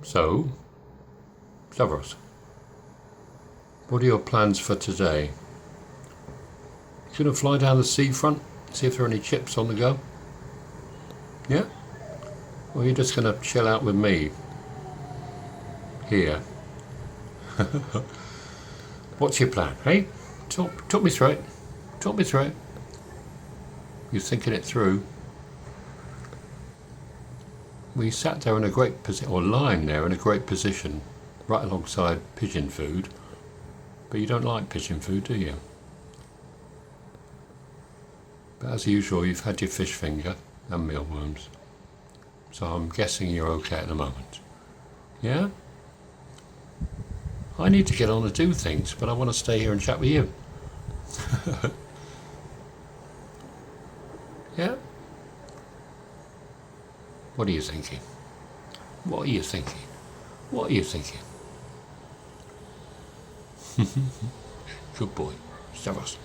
So, Stavros, what are your plans for today? You gonna fly down the seafront, see if there are any chips on the go? Yeah? Or are you just gonna chill out with me? Here. What's your plan, hey? Talk me through it. Talk me through it. You're thinking it through. We sat there in a great position, or lying there in a great position, right alongside pigeon food. But you don't like pigeon food, do you? But as usual, you've had your fish finger and mealworms. So I'm guessing you're okay at the moment. Yeah? I need to get on and do things, but I want to stay here and chat with you. Yeah? What are you thinking? What are you thinking? What are you thinking? Good boy, Stavros.